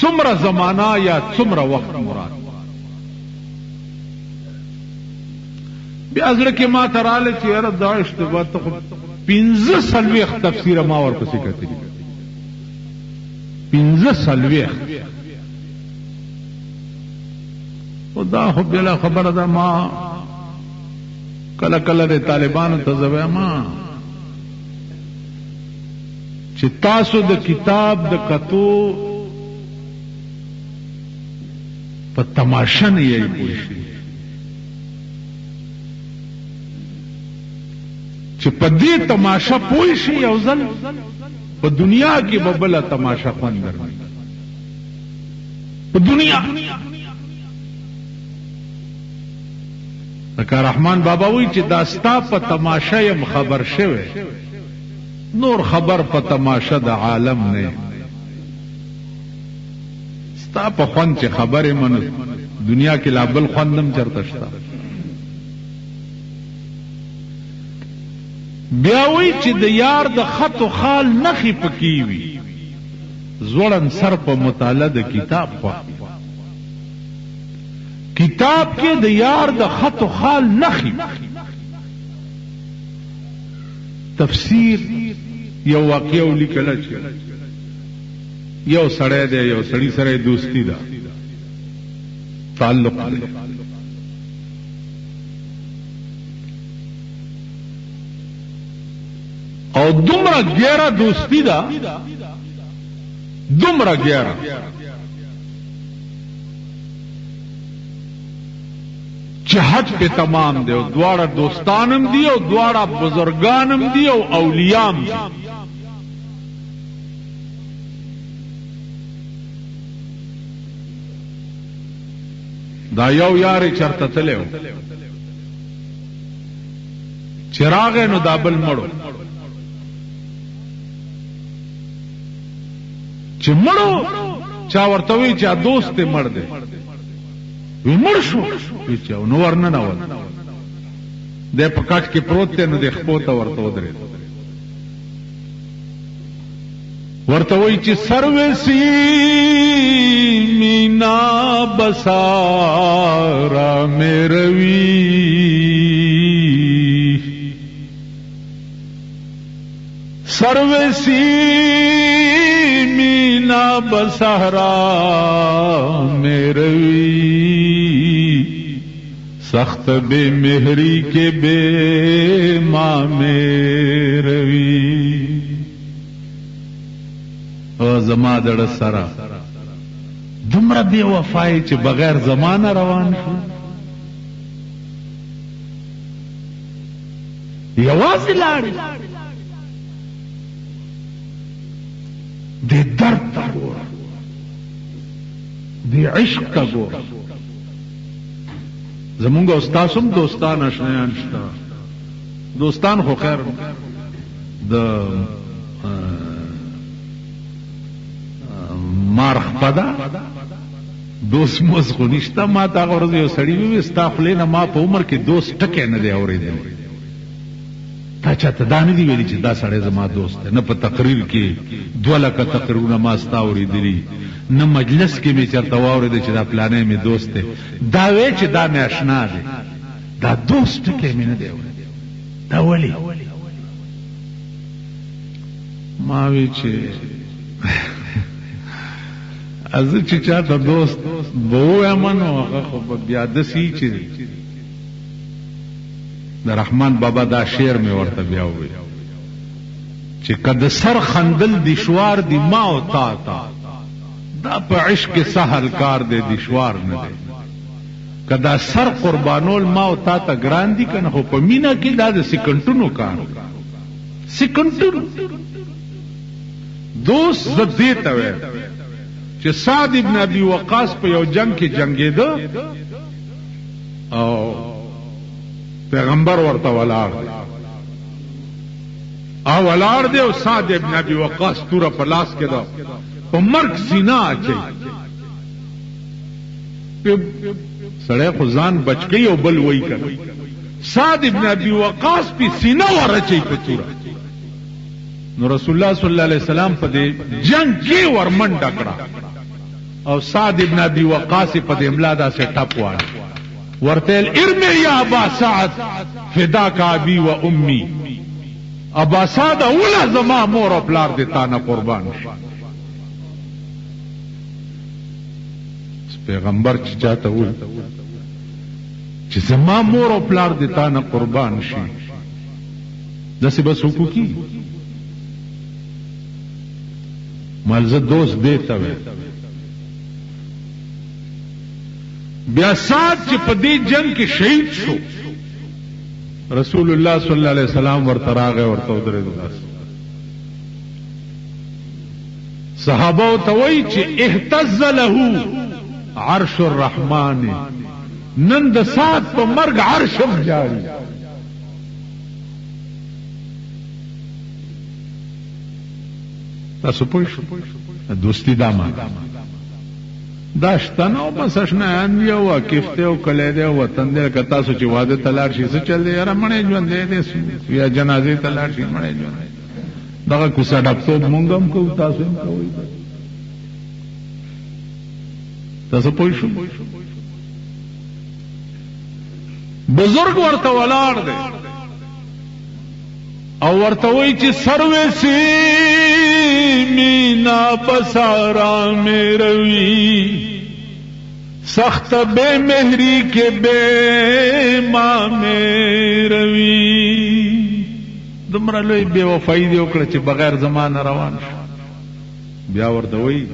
څومره زمانہ یا څومره وخت مراد. بیا زړه کې ما ته راله چې یاره دا اشتباه ته خو 15 تفسیر ما ورپسې کتلي 15 او دا خو بلا خبره ده. ما کله کله د طالبانو ته زوی ما چې تاسو د کتاب د کتو په تماشا نه یې پوښي چې په دې تماشا پوه شي یو ځل په دنیا کې به بله تماشا خوند درنه په دنیا. لکه رحمان بابا وی چې دا ستا په تماشا یم خبر شوی نور خبر په تماشا د عالم نه ستا په خوند چې خبرې منو دنیا کې لا بل خوندم چرته شته. بیا وی چې د یار د خط و خال نخې پکې وي زوړن سر په مطالعه د کتاب خوښ کتاب کې د یار د خط و خال نخې تفسیر یو واقعه ولیکله چې یو سړی دی یو سړی سره دوستی ده تعلق دی او دومره ګیره دوستی ده دومره ګیره چې حد په تمام دی او دواړه دوستانم دی او دواړه بزرگانم دی او اولیام دی. دا یو یاري چرته تلو چراغ نو دابل مړو چې مړو چا ورته وی چې دوست دې مړ دی وی مړ شو چې نو ورنه نه ول د پکاټ کې پروت دی نو د خپوته ورته ودرې ورته وی چې سروسی مینا بسارا میروی سروسی مینا بسارا میروی سخت بے مہری کے بے ماں میروی او زما دړه سره دومره بے وفای چې بغیر زمانه روان شو یوازې لاړې دې درد ته ګوره دې عشق ته ګوره. زمونږ استاد هم دوستان اشنایان شته دوستان خو خیر د مارخ پدا دوست موز خو نشته. ما تا غرض یو سړی وی ستا خلې نه ما په عمر کې دوست ټکه نه دی اورېدلی تا چاته دا نه دی ویلي چې دا سړی زما دوست دی نه په تقریر کې 2 لکه تقریرونه ما ستا اورېدلي نه مجلس کې مې چرته واورېده چې دا پلانې مې دوست دی دا وی چې دا مې اشنا دی دا دوست ټکه مې نه دی اورېدلی دا ولې ما وی چې از چې چاته دوست بو امنو هغه خو بیا د سی چې د رحمان بابا دا شعر می ورته بیا وی چې کد سر خندل دشوار دی ما او تا تا دا په عشق سهل کار دی دشوار نه دی کدا سر قربانول ما او تا تا ګران دي کنه خو په مینا کې دا د سکندونو کار سکندونو دوست زدی ته وی چې سعد ابن ابي وقاص په یو جنگ کې جنگیده او پیغمبر ورته ولاړ او ولاړ دی او سعد ابن ابي وقاص توره په لاس کې ده په مرګ سینا اچي سړی خو ځان بچکی او بل وای کړه سعد ابن ابي وقاص په سینا ورچي په توره نو رسول الله صلی الله علیه وسلم په دې جنگ کې ورمنډ کړه او سعد ابن ابي وقاص په دې املا دا سه ټپ وړ ورته ارمي یا ابا سعد فداك ابي و امي ابا سعد اوله زما مور او پلار دې تا نه قربان شي. پیغمبر چې چاته وي چې زما مور او پلار دې تا نه قربان شي داسې بس حقوقي مالزه دوست دیتا وي. بیا سات چې په دې جنگ کې شهید شو رسول الله صلی الله علیه وسلم ورته راغی ورته ودرېد صحابه ته وایي چې اهتز له عرش الرحمن نن د سات په مرګ عرش جاری. تاسو پوه شئ دوستی دا ما دا شته نو بس اشنایان دی او واقف ته او کلی دی او وطن دی که تاسو چې واده ته لاړ شئ څه چل دی یاره مړی ژوند دی یا جنازې ته لاړ شئ مړی ژوند دی دغه کوڅه ډاکټوب مونږ هم کوو تاسو هم کوئ. تاسو پوه شئ بزرگ ورته ولاړ دی او ورته وایي چې سروې سی مینا بسارا میں روی سخت بے مہری کے بے ماں میں روی. دومره لوی بے وفائی دی وکړه چې بغیر زمانه روان شو. بیا ورته وایي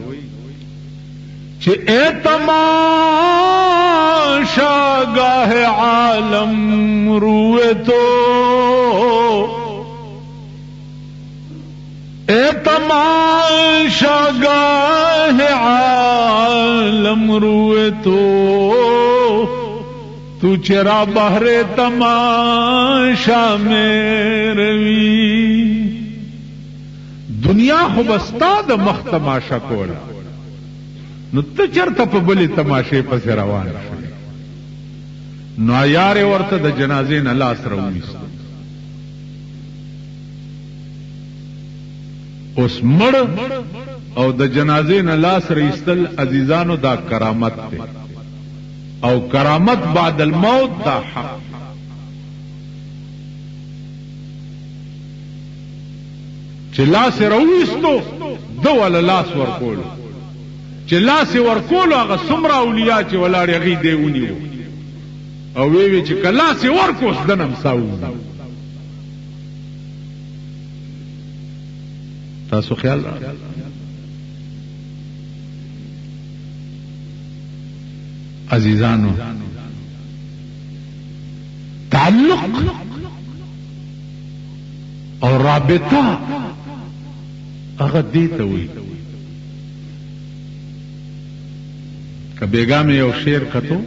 چې اے تماشاگاہ عالم روئے تو اے تماشاگاہ عالم روئے تو چرا بہر تماشا میں روی. دنیا خو بستا د مخ تماشا کولا نو ته چرته په بلې تماشې پسې روان شوې. نو یارې ورته د جنازې نه لاس راوویست. اوس مړ او د جنازې نه لاس راایستل عزیزانو دا کرامت دی او کرامت بعد الموت دا حق. چې لاس راوویستو دو ول لاس ورکولو چې لاس ورکولو هغه څومره اولیاء چې ولاړ هغې دی ونیو او وی چې که لاس ورکو اوس دنم ساو. تاسو خیال عزیزانو تعلق او رابطه هغه دې ته وایي. که بیگا میں یو شیر کتو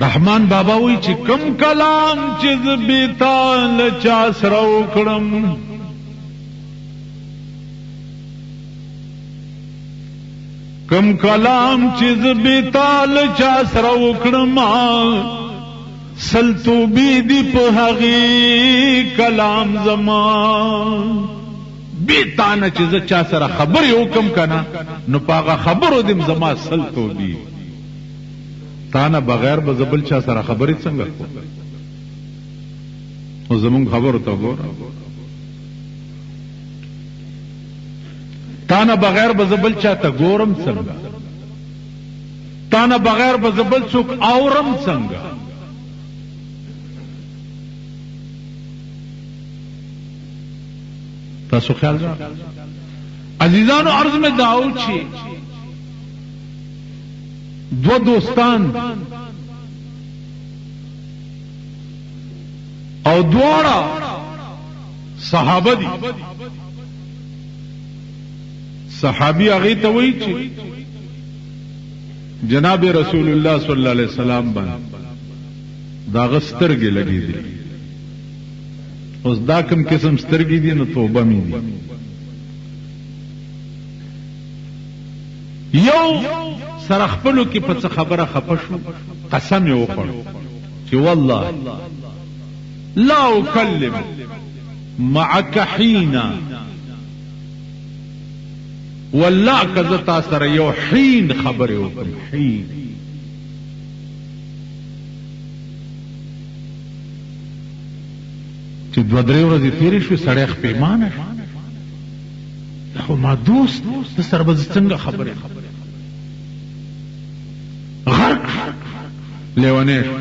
رحمان بابا وی چې کم کلام چیز بیتا لچا سره وکړم کم کلام چیز بیتا لچا سره وکړم سلتو بی دی په هغې کلام زمان بیتانه چې زه چا سره خبرې وکم کنه نو په هغه خبرو دې زما سل توبې تانه بغیر به زه بل چا سره خبرې څنګه کوم. خو زمونږ خبرو ته ګوره تانه بغیر به زه بل چا ته ګورم څنګه تانه بغیر به زه بل څوک اورم څنګه. تاسو خیال را عزیزانو عرض میں داو چی دو دوستان او دوارا صحابه دی صحابی آغی توئی چی جناب رسول اللہ صلی اللہ علیہ وسلم بان داغ سترگی لگی دی اوس دا کم قسم سترګې دي نو توبه مې دي. یو سره خپلو کې په څه خبره خفه شو قسم یې وخوړ چې والله لا اکلم معك حینا والله کزتا سره یو حین خبره وکم حین چې دو درې ورځې تیرې شوې سړی خپېمانه شو خو ما دوست د سره به څنګه خبرې غرق لیونی شو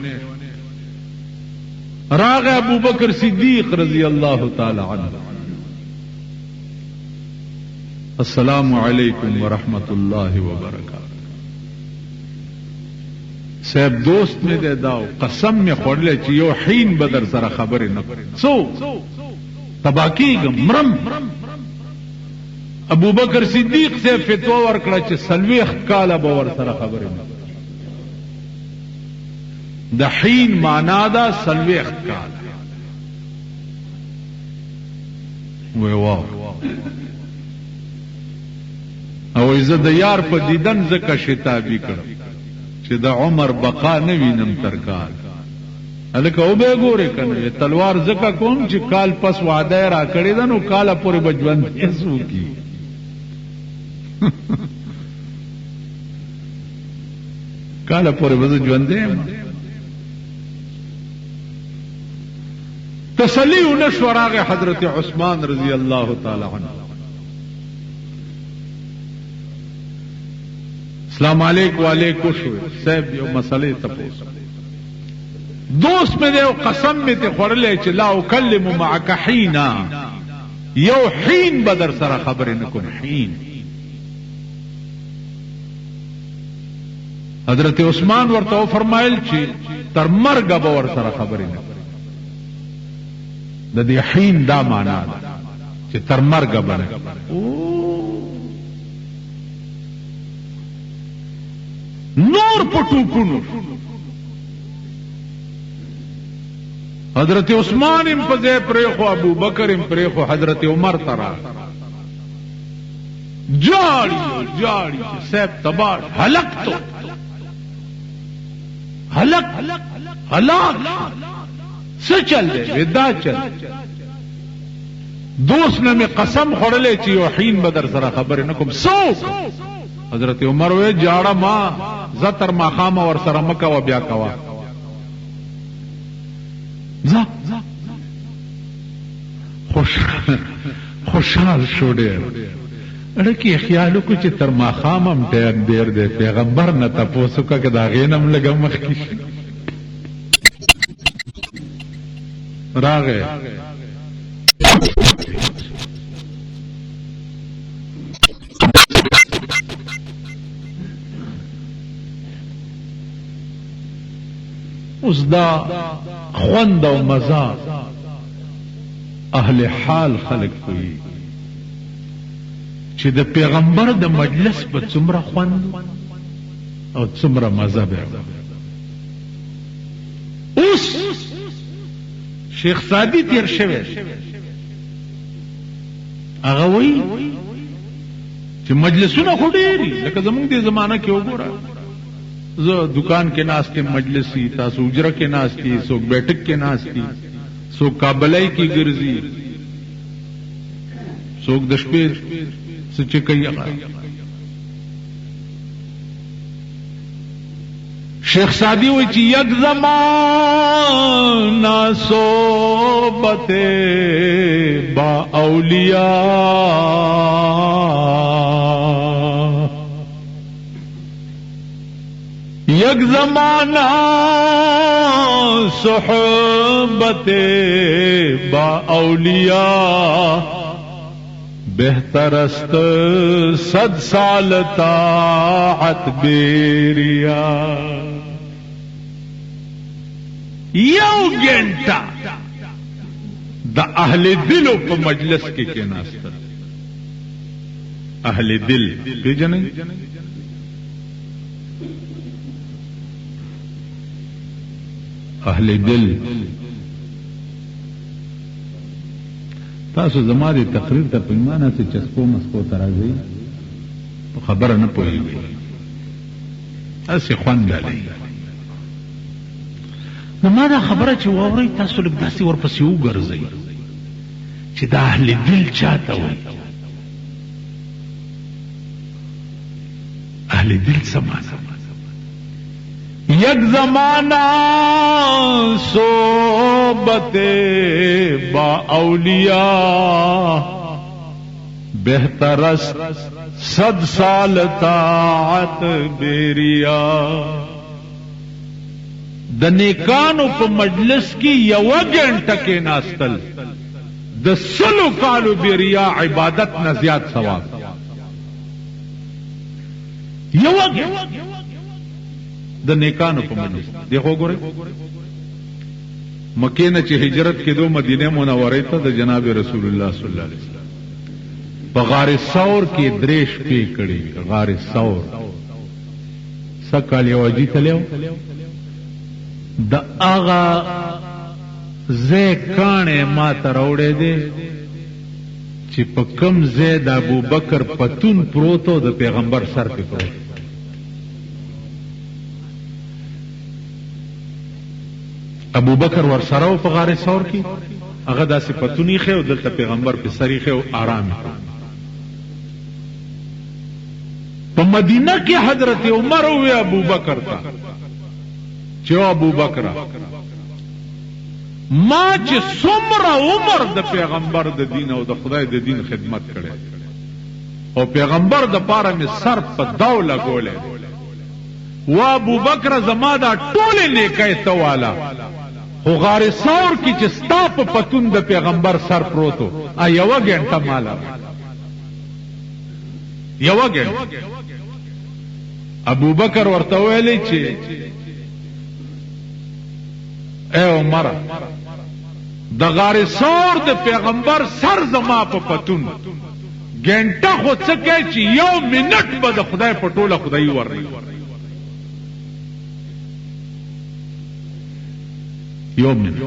راغ ابو بکر صدیق رضی اللہ تعالی عنہ السلام علیکم ورحمت اللہ وبرکاتہ صاحب دوست میں دے داو قسم میں خوڑلے چیو حین بدر سر خبر نکر سو تباکی گم مرم ابو بکر صدیق سے فتوہ ورکڑا چی سلویخ کالا باور سر خبر نکر دا حین مانا دا سلویخ کالا وی واو او عزت د یار په دیدن زکه شتابی کړ چې د عمر بقا نه وینم ترکال الکه او به ګوره کنه تلوار زکه کوم چې کال پس وعده را کړی دا نو کاله پورې بجوند یسو کی کاله پورې بجوند تسلی ونشو راغ حضرت عثمان رضی اللہ تعالی عنہ السلام علیکم وعلیکم صاحب یو مسئلے تپوس دوست میں دے قسم میں تے خورلے چ لا اکلم معک حینا یو حین بدر سر خبر نکم حین حضرت عثمان ورته فرمایل چی تر مرګ به ور سره خبر نکم د دې حین دا معنا ده چې تر مرګ باندې نور پټوکونو حضرت عثمان ام پځه پرېخو ابو بکر ام پرېخو حضرت عمر ترا جاړي جاړي سب تباہ هلک تو هلک هلاک څه چل دی ودا چل دوست نے میں قسم خوڑلے چی حین بدر سره خبر نکم سو حضرت عمر وے جاڑا ما زتر ما خام ور سره مکا و بیا کوا ز خوشحال شو ډېر اړکی خیالو کو چې تر ما خامم ډېر دے پیغمبر نه تاسو کا دا غینم لګم مخکی راغه اوس دا خوند او مزا اهل حال خلق کوي چې د پیغمبر د مجلس په څومره خوند او څومره مزه به اوس شیخ سادی تیر شوه هغه وی چې مجلسونه خو ډېری لکه زمونږ د زمانہ کې وګوره زه دکان کې ناس کې مجلسي تاسو اجره کې ناس کې څوک بیٹک کې ناس کې څوک کابلای کې ګرځي څوک د شپې څه کوي شیخ سادی وی چی یک زمان صحبت با اولیاء یک زمان صحبت با اولیاء بہتر است 100 سال طاعت بیریا یو گھنٹہ دا اہل دلو پا مجلس کے کیناستا اہل دل پیجنے اہل دل تاسو زما دي تقریر ته پیمانه چې چسکو مسکو ترازی خبره نه پوهیږي اسی خوند لري نو ما دا خبره چې ووري تاسو لږ داسې ورپسې وګرځئ چې دا اهل دل چاته وي اهل دل سمانا یک زمانہ صحبت با اولیاء بہتر است 100 سال طاعت بیریا د نیکانو په مجلس کی یو گھنٹه کې ناستل د 100 کالو بیریا عبادت نه زیات ثواب یو د نیکانو په مجلس دی خو ګورئ مکې نه چې هجرت کېدو مدینه منوره ته د جناب رسول الله صلی الله علیه وسلم په غار ثور کې درې شپې کړې غار ثور سکال یو اجي تلو د اغا زه کانه ما تروړې دي چې په کم زید ابو بکر پتون پروتو د پیغمبر سر په پروت ابو بکر ور سره په غار ثور کې هغه داسې پتونی خو دلته پیغمبر په سری خو آرام په مدینه کې حضرت عمر او ابو بکر تا چې ابو بکر ما چې څومره عمر د پیغمبر د دین او د خدای د دین خدمت کړي او پیغمبر د پاره می سر په دوله ګولې و ابو بکر زما دا ټول نیکه ته والا خو غار ثور کی چې ستا په پتون د پیغمبر سر پروتو ا یو غنټه مالا یو غنټه ابو بکر ورته ویلی چې اے عمر د غار ثور د پیغمبر سر زما په پتون غنټه خو څه کوي چې یو منټ به د خدای په ټوله خدای ورني یو منټ